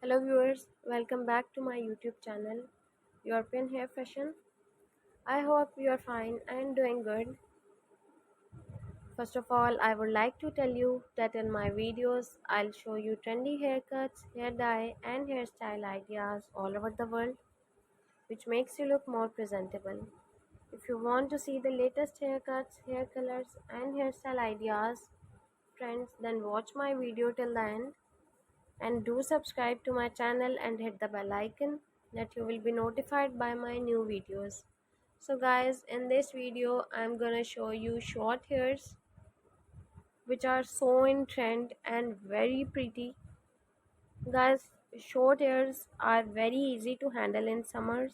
Hello viewers, welcome back to my YouTube channel, European Hair Fashion. I hope you are fine and doing good. First of all, I would like to tell you that in my videos, I'll show you trendy haircuts, hair dye and hairstyle ideas all over the world, which makes you look more presentable. If you want to see the latest haircuts, hair colors and hairstyle ideas, trends, then watch my video till the end. And do subscribe to my channel and hit the bell icon that you will be notified by my new videos. So guys, in this video I'm gonna show you short hairs which are so in trend and very pretty. Guys, short hairs are very easy to handle in summers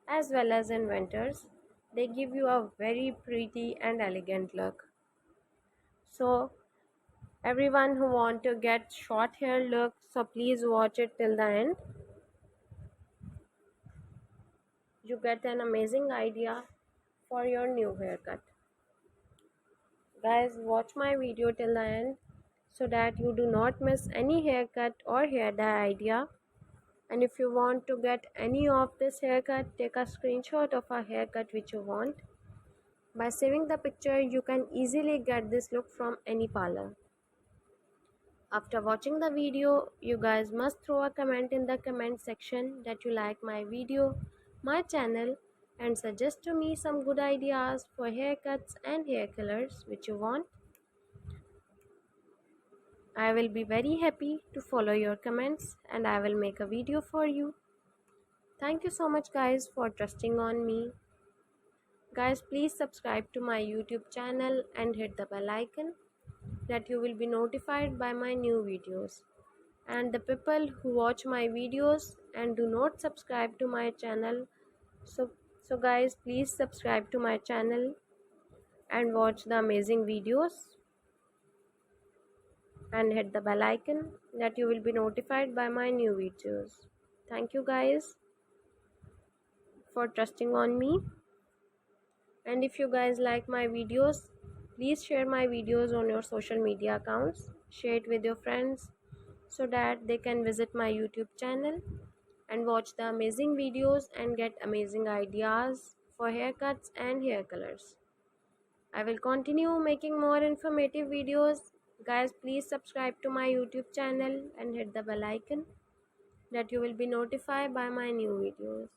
as well as in winters. They give you a very pretty and elegant look. So everyone who want to get short hair look, so please watch it till the end. You get an amazing idea for your new haircut. Guys, watch my video till the end so that you do not miss any haircut or hair dye idea. And if you want to get any of this haircut, take a screenshot of a haircut which you want. By saving the picture, you can easily get this look from any parlor. After watching the video, you guys must throw a comment in the comment section that you like my video, my channel, and suggest to me some good ideas for haircuts and hair colors which you want. I will be very happy to follow your comments and I will make a video for you. Thank you so much guys for trusting on me. Guys, please subscribe to my YouTube channel and hit the bell icon that you will be notified by my new videos. And the people who watch my videos and do not subscribe to my channel, so guys, please subscribe to my channel and watch the amazing videos and hit the bell icon that you will be notified by my new videos. Thank you guys for trusting on me. And if you guys like my videos, please share my videos on your social media accounts. Share it with your friends so that they can visit my YouTube channel and watch the amazing videos and get amazing ideas for haircuts and hair colors. I will continue making more informative videos. Guys, please subscribe to my YouTube channel and hit the bell icon that you will be notified by my new videos.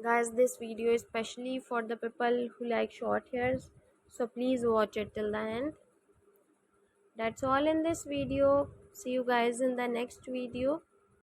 Guys, this video is especially for the people who like short hairs, so please watch it till the end. That's all in this video. See you guys in the next video.